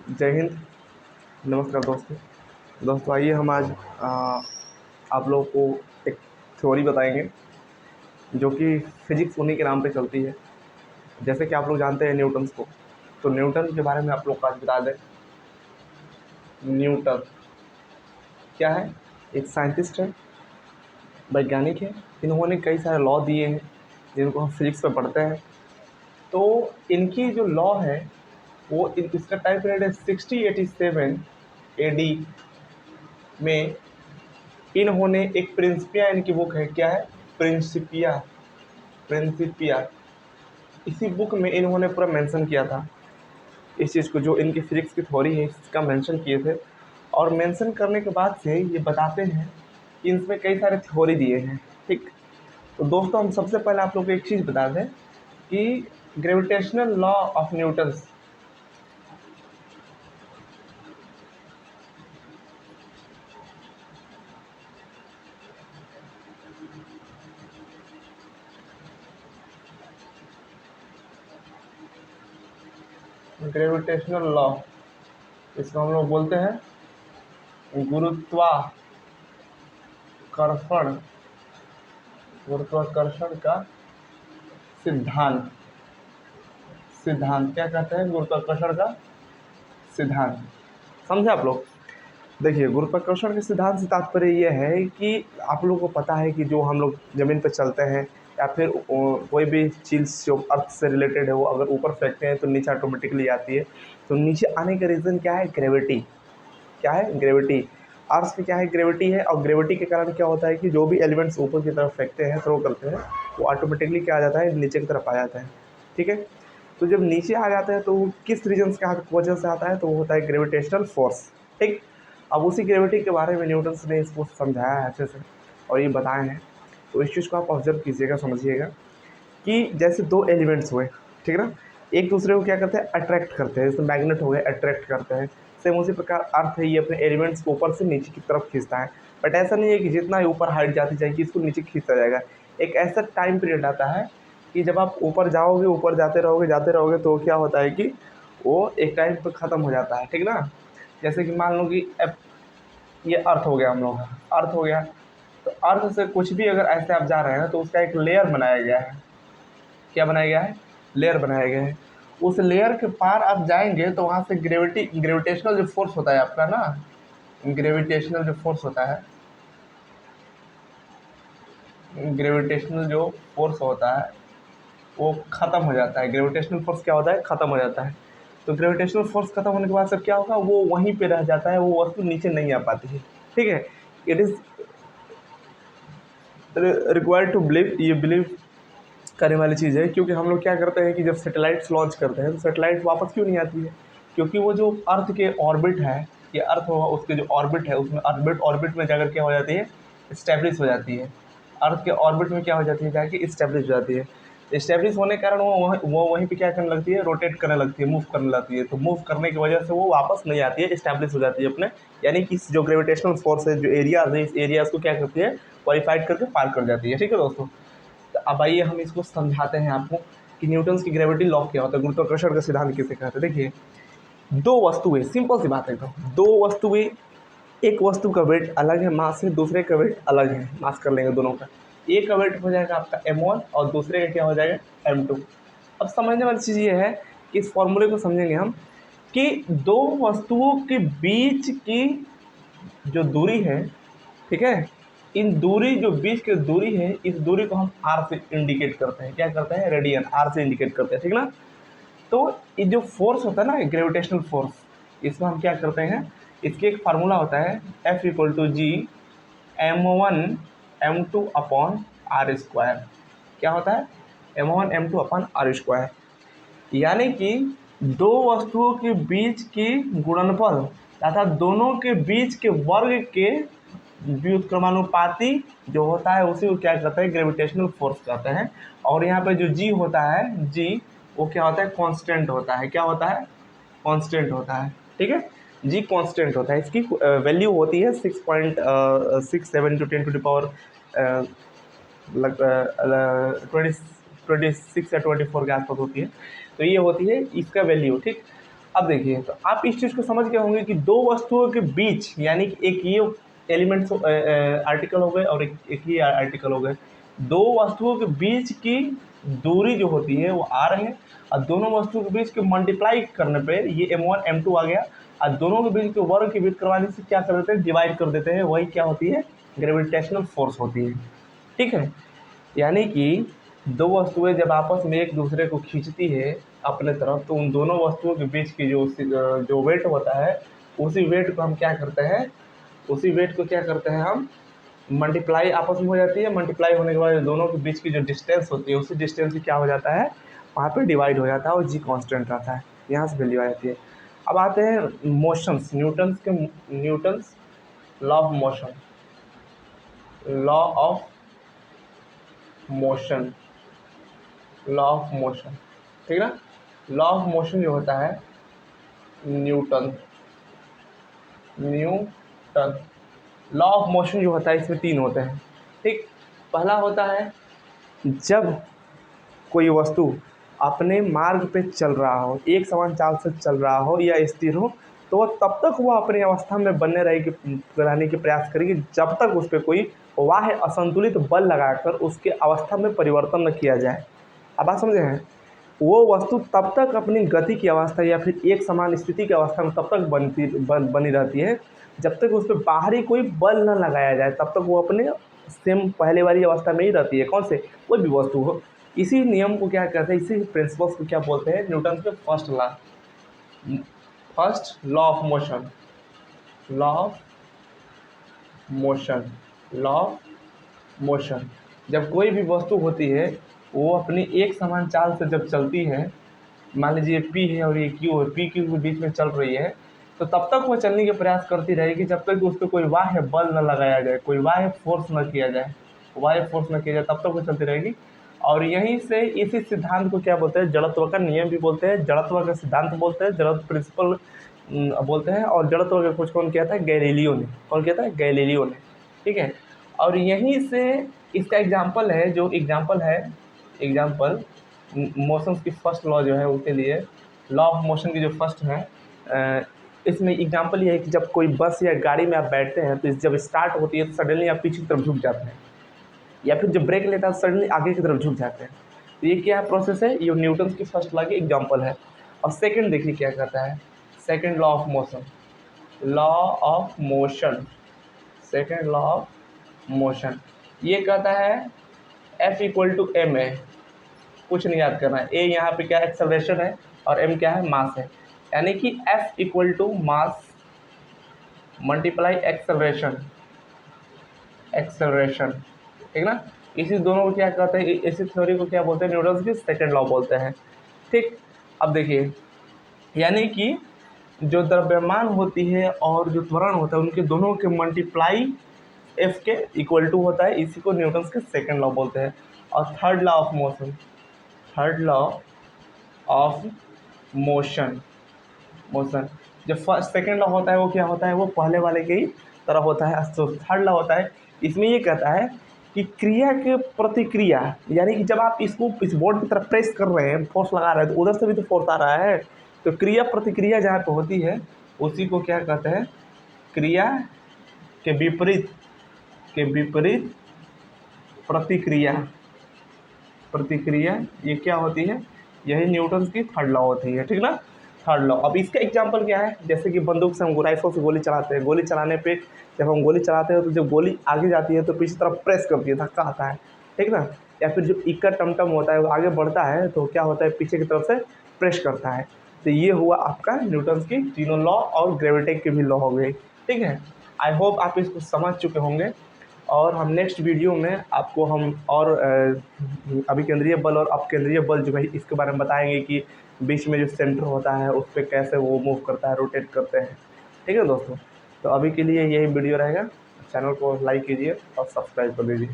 जय हिंद। नमस्कार दोस्तों। आइए हम आज आप लोगों को एक थ्योरी बताएंगे जो कि फिजिक्स उन्हीं के नाम पे चलती है। जैसे कि आप लोग जानते हैं न्यूटन्स को, तो न्यूटन के बारे में आप लोग को आज बता दें। न्यूटन क्या है? एक साइंटिस्ट है, वैज्ञानिक है। इन्होंने कई सारे लॉ दिए हैं जिनको हम फिजिक्स में पढ़ते हैं। तो इनकी जो लॉ है वो इसका टाइम पीरियड है 6087 AD में। इन्होंने एक प्रिंसिपिया, इनकी बुक है, क्या है? प्रिंसिपिया। प्रिंसिपिया, इसी बुक में इन्होंने पूरा मेंशन किया था इस चीज़ को, जो इनकी फिजिक्स की थ्योरी है इसका मेंशन किए थे। और मेंशन करने के बाद से ये बताते हैं कि इसमें कई सारे थ्योरी दिए हैं। ठीक, तो दोस्तों हम सबसे पहले आप लोग को एक चीज़ बता दें कि gravitational law of Newton's, gravitational law, इसको हम लोग बोलते हैं गुरुत्वाकर्षण। गुरुत्वाकर्षण का सिद्धांत। सिद्धांत क्या कहते हैं? गुरुत्वाकर्षण का सिद्धांत। समझे आप लोग? देखिए, गुरुत्वाकर्षण के सिद्धांत से तात्पर्य यह है कि आप लोगों को पता है कि जो हम लोग ज़मीन पर चलते हैं या फिर कोई भी चीज़ जो अर्थ से रिलेटेड है वो अगर ऊपर फेंकते हैं तो नीचे ऑटोमेटिकली आती है। तो नीचे आने का रीज़न क्या है? ग्रेविटी। क्या है? ग्रेविटी। अर्थ पे क्या है? ग्रेविटी है। और ग्रेविटी के कारण क्या होता है कि जो भी एलिमेंट्स ऊपर की तरफ फेंकते हैं, थ्रो करते हैं, वो ऑटोमेटिकली क्या आ जाता है? नीचे की तरफ आ जाता है। ठीक है। तो जब नीचे आ जाता है तो वो किस रीजन के वजह से आता है? तो वो होता है ग्रेविटेशनल फोर्स। ठीक। अब उसी ग्रेविटी के बारे में न्यूटन ने इसको समझाया है अच्छे से और ये बताए हैं। तो इस चीज़ को आप ऑब्जर्व कीजिएगा, समझिएगा कि जैसे दो एलिमेंट्स हुए, ठीक है ना, एक दूसरे को क्या करते हैं? अट्रैक्ट करते हैं। जैसे मैग्नेट हो गए, अट्रैक्ट करते हैं। सेम उसी प्रकार अर्थ है, ये अपने एलिमेंट्स को ऊपर से नीचे की तरफ खींचता है। बट ऐसा नहीं है कि जितना ही ऊपर हाइट जाती जाएगी इसको नीचे खींचता जाएगा। एक ऐसा टाइम पीरियड आता है कि जब आप ऊपर जाओगे, ऊपर जाते रहोगे तो क्या होता है कि वो एक टाइम पर ख़त्म हो जाता है। ठीक ना? जैसे कि मान लो कि अब ये अर्थ हो गया, हम लोग का अर्थ हो गया, तो अर्थ से कुछ भी अगर ऐसे आप जा रहे हैं तो उसका एक लेयर बनाया गया है। क्या बनाया गया है? लेयर बनाया गया है। उस लेयर के पार आप जाएंगे तो वहाँ से ग्रेविटेशनल जो फोर्स होता है आपका ना, ग्रेविटेशनल जो फोर्स होता है, ग्रेविटेशनल जो फोर्स होता है वो ख़त्म हो जाता है। ग्रेविटेशनल फोर्स क्या होता है? ख़त्म हो जाता है। तो ग्रेविटेशनल फोर्स खत्म होने के बाद सब क्या होगा? वो वहीं पे रह जाता है, वो वस्तु नीचे नहीं आ पाती है। ठीक है। It is required to believe, ये बिलीव करने वाली चीज़ है, क्योंकि हम लोग क्या करते हैं कि जब सैटेलाइट्स लॉन्च करते हैं तो सैटेलाइट वापस क्यों नहीं आती है? क्योंकि वो जो अर्थ के ऑर्बिट है, ये अर्थ होगा, उसके जो ऑर्बिट है उसमें ऑर्बिट में जाकर क्या हो जाती है? इस्टेब्लिश हो जाती है। अर्थ के ऑर्बिट में क्या हो जाती है? जाके इस्टेब्लिश हो जाती है। इस्टेब्लिश होने के कारण वो वहीं पे क्या करने लगती है? रोटेट करने लगती है, मूव करने लगती है। तो मूव करने की वजह से वो वापस नहीं आती है, इस्टेब्लिश हो जाती है अपने, यानी कि जो ग्रेविटेशनल फोर्स है, जो एरियाज है, इस एरियाज को क्या करती है? क्वालिफाइड करके पार कर जाती है। ठीक है दोस्तों। तो अब आइए हम इसको समझाते हैं आपको कि न्यूटन्स की ग्रेविटी लॉ क्या होता है, गुरुत्वाकर्षण का सिद्धांत किसे कहते हैं। देखिए, दो वस्तुएं, सिंपल सी बात है, तो दो वस्तुएं, एक वस्तु का वेट अलग है मास से, दूसरे का वेट अलग है मास, कर लेंगे दोनों का। एक का वेट हो जाएगा आपका m1 और दूसरे का क्या हो जाएगा? m2। अब समझने वाली चीज़ ये है कि इस फॉर्मूले को समझेंगे हम कि दो वस्तुओं के बीच की जो दूरी है, ठीक है, इन दूरी, जो बीच की दूरी है, इस दूरी को हम आर से इंडिकेट करते हैं। क्या करते हैं? रेडियन, आर से इंडिकेट करते हैं। ठीक ना? तो ये जो फोर्स होता है ना, ग्रेविटेशनल फोर्स, इसमें हम क्या करते हैं? इसके एक फार्मूला होता है, F equal to G m1 m2 upon R square. क्या होता है? m1 m2 upon R square. यानी कि दो वस्तुओं के बीच की गुणनफल तथा दोनों के बीच के वर्ग के व्युत्क्रमानुपाती जो होता है उसी को क्या कहते हैं? ग्रेविटेशनल फोर्स कहते हैं। और यहाँ पे जो जी होता है, जी, वो क्या होता है? कांस्टेंट होता है। क्या होता है? कांस्टेंट होता है। ठीक है। जी कांस्टेंट होता है। इसकी वैल्यू होती है 6.67 टू 10 टू द पावर 26 या 24 के आसपास होती है। तो ये होती है इसका वैल्यू। ठीक। अब देखिए, तो आप इस चीज़ को समझ गए होंगे कि दो वस्तुओं के बीच, यानी कि एक ये एलिमेंट्स आर्टिकल हो गए और एक ही आर्टिकल हो गए, दो वस्तुओं के बीच की दूरी जो होती है वो r है, और दोनों वस्तुओं के बीच के मल्टीप्लाई करने पे ये m1 m2 आ गया, और दोनों के बीच के वर्ग की बीच करवाने से क्या कर देते हैं, डिवाइड कर देते हैं, वही क्या होती है, ग्रेविटेशनल फोर्स होती है। ठीक है, यानी कि दो वस्तुएं जब आपस में एक दूसरे को खींचती है अपने तरफ, तो उन दोनों वस्तुओं के बीच की जो वेट होता है, उसी वेट को हम क्या करते हैं, उसी वेट को क्या करते हैं हम, मल्टीप्लाई आपस में हो जाती है। मल्टीप्लाई होने के बाद दोनों के बीच की जो डिस्टेंस होती है, उसी डिस्टेंस से क्या हो जाता है, वहाँ पे डिवाइड हो जाता है और जी कांस्टेंट रहता है, यहाँ से वैल्यू आ जाती है। अब आते हैं motions, Newton's law of motion, law of motion, law of motion, ठीक है ना। लॉ ऑफ मोशन जो होता है, न्यूटन लॉ ऑफ मोशन जो होता है, इसमें तीन होते हैं। ठीक, पहला होता है जब कोई वस्तु अपने मार्ग पे चल रहा हो, एक समान चाल से चल रहा हो या स्थिर हो, तो वह तब तक वह अपनी अवस्था में बने रहने की प्रयास करेगी जब तक उस पर कोई बाह्य असंतुलित बल लगाकर उसके अवस्था में परिवर्तन न किया जाए। अब बात समझे हैं, वो वस्तु तब तक अपनी गति की अवस्था या फिर एक समान स्थिति की अवस्था में तब तक बनी रहती है जब तक उस पर बाहरी कोई बल न लगाया जाए, तब तक वो अपने सेम पहले वाली अवस्था में ही रहती है। कौन से, कोई भी वस्तु हो। इसी नियम को क्या कहते हैं, इसी प्रिंसिपल्स को क्या बोलते हैं, न्यूटन के first law of motion, law of motion, law of motion. जब कोई भी वस्तु होती है वो अपनी एक समान चाल से जब चलती है, मान लीजिए P है और ये Q है, P Q के बीच में चल रही है, तो तब तक वो चलने के प्रयास करती रहेगी जब तक उस पर कोई बाह्य बल न लगाया जाए, कोई बाह्य फोर्स न किया जाए, तब तक वो चलती रहेगी। और यहीं से इसी सिद्धांत को क्या बोलते हैं, जड़त्व का नियम भी बोलते हैं, जड़त्व का सिद्धांत बोलते हैं, जड़त्व प्रिंसिपल बोलते हैं। और जड़त्व का कुछ कौन किया था, गैलीलियो ने। कौन किया था, गैलीलियो ने। ठीक है, और यहीं से इसका एग्जाम्पल है, जो एग्जाम्पल मोशंस की फर्स्ट लॉ जो है उसके लिए, लॉ ऑफ मोशन की जो फर्स्ट है, इसमें एग्जांपल ये है कि जब कोई बस या गाड़ी में आप बैठते हैं तो जब स्टार्ट होती है तो सडनली आप पीछे की तरफ झुक जाते हैं, या फिर जब ब्रेक लेता है तो सडनली आगे की तरफ झुक जाते हैं। तो ये क्या प्रोसेस है, ये न्यूटन की फर्स्ट लॉ की एग्जाम्पल है। और सेकेंड देखिए क्या कहता है, second law of motion, law of motion, second law of motion, ये कहता है F इक्वल टू एम है, कुछ नहीं याद करना है। ए यहाँ पे क्या एक्सेलरेशन है और एम क्या है, मास है, यानी कि F equal to mass multiply acceleration, ठीक ना। इसी दोनों को क्या कहते हैं, इसी थ्योरी को क्या बोलते हैं, न्यूटन की सेकेंड लॉ बोलते हैं। ठीक, अब देखिए, यानी कि जो द्रव्यमान होती है और जो त्वरण होता है, उनके दोनों के मल्टीप्लाई F के इक्वल टू होता है, इसी को न्यूटन के सेकेंड लॉ बोलते हैं। और third law of motion, third law of motion, जो फर्स्ट सेकेंड लॉ होता है वो क्या होता है, वो पहले वाले के ही तरह होता है। तो थर्ड लॉ होता है, इसमें ये कहता है कि क्रिया के प्रतिक्रिया, यानी कि जब आप इसको इस बोर्ड की तरफ प्रेस कर रहे हैं, फोर्स लगा रहे हैं, तो उधर से भी तो फोर्स आ रहा है, तो क्रिया प्रतिक्रिया जहाँ पे होती है उसी को क्या कहते हैं, क्रिया के विपरीत प्रतिक्रिया, ये क्या होती है, यही न्यूटन की थर्ड लॉ होती है। ठीक ना, थर्ड लॉ। अब इसका एग्जांपल क्या है, जैसे कि बंदूक से हम राइफल से गोली चलाते हैं, गोली चलाने पे जब हम गोली चलाते हैं तो जब गोली आगे जाती है तो पीछे तरफ प्रेस करती है, धक्का आता है, ठीक ना। या फिर जो इक्का टमटम होता है वो आगे बढ़ता है तो क्या होता है, पीछे की तरफ से प्रेस करता है। तो ये हुआ आपका न्यूटन की तीनों लॉ और ग्रेविटी के भी लॉ हो गए। ठीक है, आई होप आप इसको समझ चुके होंगे। और हम नेक्स्ट वीडियो में आपको हम और अभिकेंद्रीय बल और अपकेंद्रीय बल जो है इसके बारे में बताएंगे कि बीच में जो सेंटर होता है उस पर कैसे वो मूव करता है, रोटेट करते हैं। ठीक है दोस्तों, तो अभी के लिए यही वीडियो रहेगा। चैनल को लाइक कीजिए और सब्सक्राइब कर दीजिए।